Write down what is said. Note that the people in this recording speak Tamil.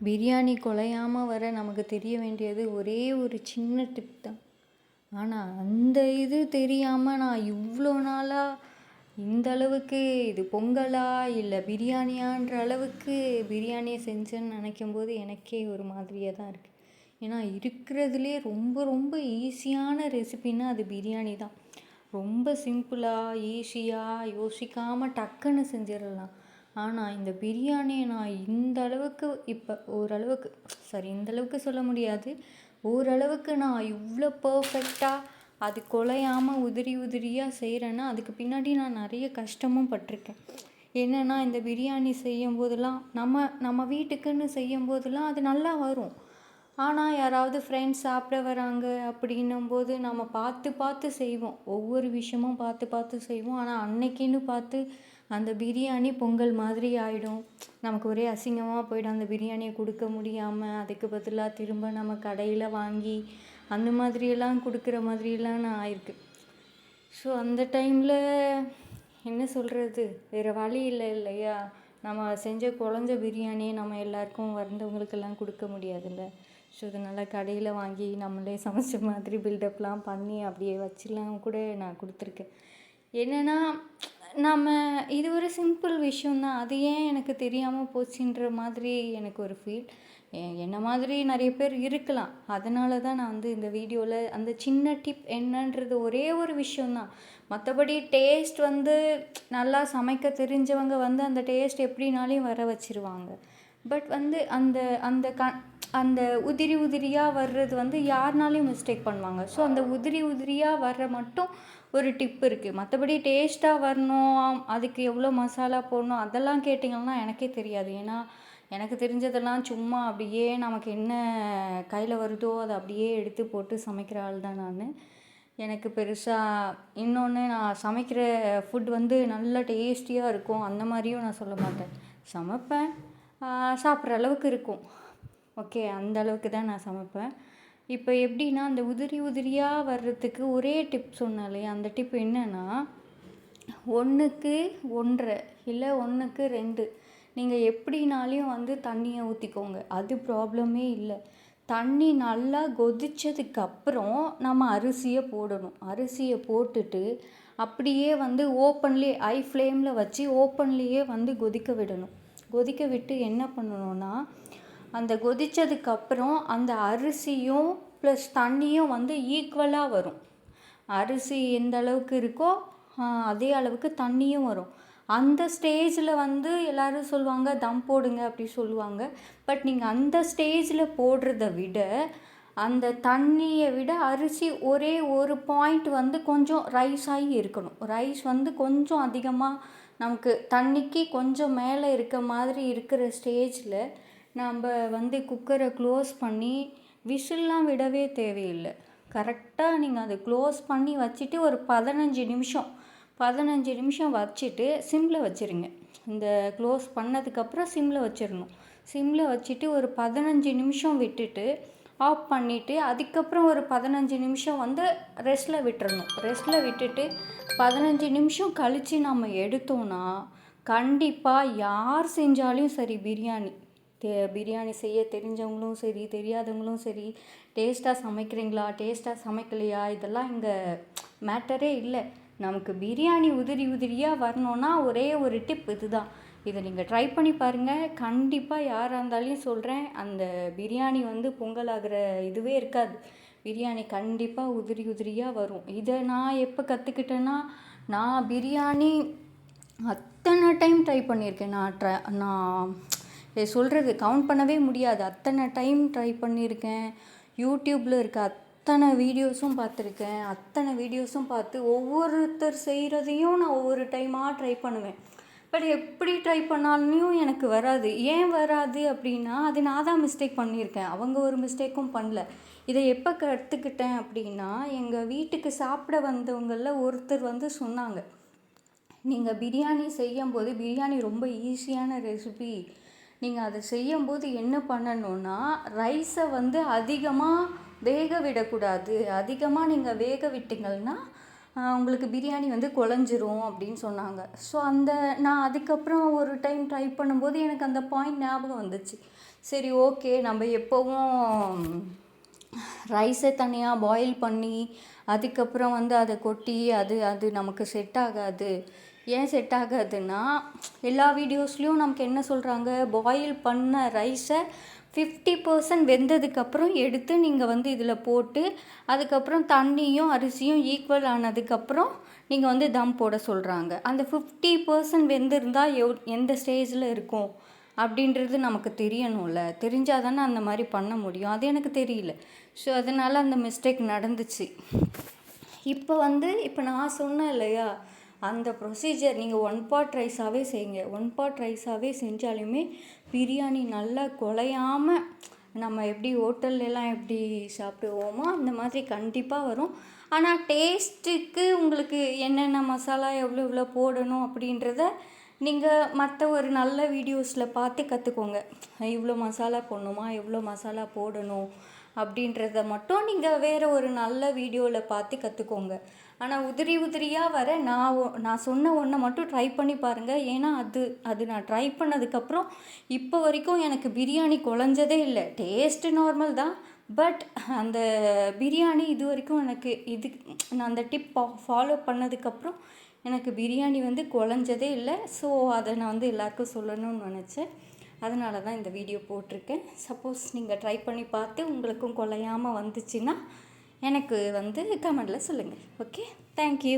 பிரியாணி குழையாமல் வர நமக்கு தெரிய வேண்டியது ஒரே ஒரு சின்ன டிப் தான். ஆனால் அந்த இது தெரியாமல் நான் இவ்வளோ நாளாக இந்த அளவுக்கு இது பொங்கலா இல்லை பிரியாணியான்ற அளவுக்கு பிரியாணியை செஞ்சேன்னு நினைக்கும்போது எனக்கே ஒரு மாதிரியாக தான் இருக்குது. ஏன்னா இருக்கிறதுலே ரொம்ப ரொம்ப ஈஸியான ரெசிபின்னா அது பிரியாணி தான். ரொம்ப சிம்பிளாக ஈஸியாக யோசிக்காமல் டக்குன்னு செஞ்சிடலாம். ஆனால் இந்த பிரியாணியை நான் இந்த அளவுக்கு இப்போ ஓரளவுக்கு இந்த அளவுக்கு சொல்ல முடியாது, ஓரளவுக்கு நான் இவ்வளோ பர்ஃபெக்டாக அது குலையாமல் உதிரி உதிரியாக செய்கிறேன்னா அதுக்கு பின்னாடி நான் நிறைய கஷ்டமும் பட்டிருக்கேன். என்னென்னா இந்த பிரியாணி செய்யும் போதெல்லாம் நம்ம வீட்டுக்குன்னு செய்யும் போதெல்லாம் அது நல்லா வரும். ஆனால் யாராவது ஃப்ரெண்ட்ஸ் சாப்பிட வராங்க அப்படின்னும்போது நம்ம பார்த்து பார்த்து செய்வோம், ஒவ்வொரு விஷயமும் பார்த்து பார்த்து செய்வோம். ஆனால் அன்னைக்குன்னு பார்த்து அந்த பிரியாணி பொங்கல் மாதிரி ஆகிடும். நமக்கு ஒரே அசிங்கமாக போய்டும். அந்த பிரியாணியை கொடுக்க முடியாமல் அதுக்கு பதிலாக திரும்ப நம்ம கடையில் வாங்கி அந்த மாதிரியெல்லாம் கொடுக்குற மாதிரியெல்லாம் நான் ஆயிருக்கு. ஸோ அந்த டைமில் என்ன சொல்கிறது, வேறு வழி இல்லை இல்லையா? நம்ம செஞ்ச குழஞ்ச பிரியாணியை நம்ம எல்லாருக்கும் வந்தவங்களுக்கெல்லாம் கொடுக்க முடியாதுல்ல. ஸோ அதனால் கடையில் வாங்கி நம்மளே சமைச்ச மாதிரி பில்டப்லாம் பண்ணி அப்படியே வச்சுலாம் கூட நான் கொடுத்துருக்கேன். என்னென்னா நம்ம இது ஒரு சிம்பிள் விஷயந்தான், அது ஏன் எனக்கு தெரியாமல் போச்சுன்ற மாதிரி எனக்கு ஒரு ஃபீல். என்ன மாதிரி நிறைய பேர் இருக்கலாம். அதனால தான் நான் இந்த வீடியோவில் அந்த சின்ன டிப் என்னன்றது ஒரே ஒரு விஷயந்தான். மற்றபடி டேஸ்ட் நல்லா சமைக்க தெரிஞ்சவங்க அந்த டேஸ்ட் எப்படினாலையும் வர வச்சிருவாங்க. பட் அந்த அந்த அந்த உதிரி உதிரியாக வர்றது யாருனாலையும் மிஸ்டேக் பண்ணுவாங்க. ஸோ அந்த உதிரி உதிரியாக வர்ற மட்டும் ஒரு டிப் இருக்குது. மற்றபடி டேஸ்ட்டாக வரணும், அதுக்கு எவ்வளோ மசாலா போடணும் அதெல்லாம் கேட்டிங்கன்னா எனக்கே தெரியாது. ஏன்னா எனக்கு தெரிஞ்சதெல்லாம் சும்மா அப்படியே நமக்கு என்ன கையில் வருதோ அதை அப்படியே எடுத்து போட்டு சமைக்கிற ஆள் தான் நான். எனக்கு பெருசாக இன்னொன்று நான் சமைக்கிற ஃபுட் நல்ல டேஸ்டியாக இருக்கும் அந்த மாதிரியும் நான் சொல்ல மாட்டேன். சமைப்பேன், சாப்பிட்ற அளவுக்கு இருக்கும், ஓகே, அந்த அளவுக்கு தான் நான் சமைப்பேன். இப்போ எப்படின்னா அந்த உதிரி உதிரியாக வர்றதுக்கு ஒரே டிப் சொன்னேன் இல்லையா, அந்த டிப் என்னென்னா 1க்கு 1.5 இல்லை 1க்கு 2 நீங்கள் எப்படினாலையும் தண்ணியை ஊற்றிக்கோங்க, அது ப்ராப்ளமே இல்லை. தண்ணி நல்லா கொதித்ததுக்கப்புறம் நம்ம அரிசியை போடணும். அரிசியை போட்டுட்டு அப்படியே ஓப்பன்லேயே ஹை ஃப்ளேமில் வச்சு ஓப்பன்லேயே கொதிக்க விடணும். கொதிக்க விட்டு என்ன பண்ணணுன்னா அந்த கொதித்ததுக்கப்புறம் அந்த அரிசியும் ப்ளஸ் தண்ணியும் ஈக்குவலாக வரும். அரிசி எந்த அளவுக்கு இருக்கோ அதே அளவுக்கு தண்ணியும் வரும். அந்த ஸ்டேஜில் எல்லோரும் சொல்லுவாங்க தம் போடுங்க அப்படி சொல்லுவாங்க. பட் நீங்கள் அந்த ஸ்டேஜில் போடுறத விட அந்த தண்ணியை விட அரிசி ஒரே ஒரு பாயிண்ட் கொஞ்சம் ரைஸ் ஆகி இருக்கணும். ரைஸ் கொஞ்சம் அதிகமாக நமக்கு தண்ணிக்கு கொஞ்சம் மேலே இருக்க மாதிரி இருக்கிற ஸ்டேஜில் நம்ம குக்கரை க்ளோஸ் பண்ணி விசில்லாம் விடவே தேவையில்லை. கரெக்டாக நீங்கள் அதை க்ளோஸ் பண்ணி வச்சுட்டு ஒரு 15 நிமிஷம் வச்சுட்டு சிம்மில் வச்சுருங்க. இந்த க்ளோஸ் பண்ணதுக்கப்புறம் சிம்மில் வச்சிடணும். சிம்மில் வச்சுட்டு ஒரு 15 நிமிஷம் விட்டுட்டு ஆஃப் பண்ணிவிட்டு அதுக்கப்புறம் ஒரு 15 நிமிஷம் ரெஸ்ட்டில் விட்டுறணும். ரெஸ்ட்டில் விட்டுட்டு 15 நிமிஷம் கழித்து நம்ம எடுத்தோன்னா கண்டிப்பாக யார் செஞ்சாலும் சரி பிரியாணி செய்ய தெரிஞ்சவங்களும் சரி தெரியாதவங்களும் சரி டேஸ்ட்டாக சமைக்கிறீங்களா டேஸ்ட்டாக சமைக்கலையா இதெல்லாம் இங்கே மேட்டரே இல்லை. நமக்கு பிரியாணி உதிரி உதிரியாக வரணுன்னா ஒரே ஒரு டிப் இதுதான். இதை நீங்கள் ட்ரை பண்ணி பாருங்கள். கண்டிப்பாக யாராக இருந்தாலும் சொல்கிறேன், அந்த பிரியாணி பொங்கல் ஆகிற இதுவே இருக்காது. பிரியாணி கண்டிப்பாக உதிரி உதிரியாக வரும். இதை நான் எப்போ கற்றுக்கிட்டேன்னா, நான் பிரியாணி அத்தனை டைம் ட்ரை பண்ணியிருக்கேன். நான் சொல்கிறது கவுண்ட் பண்ணவே முடியாது, அத்தனை டைம் ட்ரை பண்ணியிருக்கேன். யூடியூப்பில் இருக்க அத்தனை வீடியோஸும் பார்த்துருக்கேன். அத்தனை வீடியோஸும் பார்த்து ஒவ்வொருத்தர் செய்கிறதையும் நான் ஒவ்வொரு டைமாக ட்ரை பண்ணுவேன். பட் எப்படி ட்ரை பண்ணாலும் எனக்கு வராது. ஏன் வராது அப்படின்னா அது நான் தான் மிஸ்டேக் பண்ணியிருக்கேன், அவங்க ஒரு மிஸ்டேக்கும் பண்ணல. இதை எப்போ கற்றுக்கிட்டேன் அப்படின்னா, எங்கள் வீட்டுக்கு சாப்பிட வந்தவங்களில் ஒருத்தர் சொன்னாங்க, நீங்கள் பிரியாணி செய்யும்போது பிரியாணி ரொம்ப ஈஸியான ரெசிபி, நீங்கள் அதை செய்யும்போது என்ன பண்ணணுன்னா ரைஸை அதிகமாக வேக விடக்கூடாது. அதிகமாக நீங்கள் வேக விட்டிங்கன்னா உங்களுக்கு பிரியாணி குழஞ்சிரும் அப்படின்னு சொன்னாங்க. ஸோ நான் அதுக்கப்புறம் ஒரு டைம் ட்ரை பண்ணும்போது எனக்கு அந்த பாயிண்ட் ஞாபகம் வந்துச்சு. சரி ஓகே, நம்ம எப்போவும் ரைஸை தனியாக பாயில் பண்ணி அதுக்கப்புறம் வந்து அதை கொட்டி அது அது நமக்கு செட் ஆகாது. ஏன் செட் ஆகாதுன்னா, எல்லா வீடியோஸ்லேயும் நமக்கு என்ன சொல்கிறாங்க, பாயில் பண்ண ரைஸை 50% வெந்ததுக்கப்புறம் எடுத்து நீங்கள் வந்து இதில் போட்டு அதுக்கப்புறம் தண்ணியும் அரிசியும் ஈக்குவல் ஆனதுக்கப்புறம் நீங்கள் வந்து தம் போட சொல்கிறாங்க. அந்த 50% வெந்திருந்தால் எந்த ஸ்டேஜில் இருக்கும் அப்படின்றது நமக்கு தெரியணும்ல. தெரிஞ்சால் தானே அந்த மாதிரி பண்ண முடியும். அது எனக்கு தெரியல. ஸோ அதனால் அந்த மிஸ்டேக் நடந்துச்சு. இப்போ நான் சொன்னேன் இல்லையா, அந்த ப்ரொசீஜர் நீங்கள் 1 பாட் ரைஸாகவே செய்யுங்க. 1 பாட் ரைஸாகவே செஞ்சாலுமே பிரியாணி நல்லா குலையாமல் நம்ம எப்படி ஹோட்டல்லாம் எப்படி சாப்பிடுவோமோ அந்த மாதிரி கண்டிப்பாக வரும். ஆனால் டேஸ்ட்டுக்கு உங்களுக்கு என்னென்ன மசாலா எவ்வளோ போடணும் அப்படின்றத நீங்கள் மற்ற ஒரு நல்ல வீடியோஸில் பார்த்து கற்றுக்கோங்க. இவ்வளோ மசாலா போடணுமா, எவ்வளோ மசாலா போடணும் அப்படின்றத மட்டும் நீங்கள் வேறு ஒரு நல்ல வீடியோவில் பார்த்து கற்றுக்கோங்க. ஆனால் உதிரியாக வர நான் சொன்ன ஒன்றை மட்டும் ட்ரை பண்ணி பாருங்கள். ஏன்னா அது நான் ட்ரை பண்ணதுக்கப்புறம் இப்போ வரைக்கும் எனக்கு பிரியாணி குழஞ்சதே இல்லை. டேஸ்ட்டு நார்மல் தான், பட் அந்த பிரியாணி இது வரைக்கும் எனக்கு நான் அந்த டிப் ஃபாலோ பண்ணதுக்கப்புறம் எனக்கு பிரியாணி வந்து குழஞ்சதே இல்லை. ஸோ அதை நான் வந்து எல்லாருக்கும் சொல்லணும்னு நினச்சேன். அதனால தான் இந்த வீடியோ போட்டிருக்கேன். சப்போஸ் நீங்கள் ட்ரை பண்ணி பார்த்து உங்களுக்கும் குலையாமல் வந்துச்சுன்னா எனக்கு வந்து கமெண்டில் சொல்லுங்கள். Okay, thank you.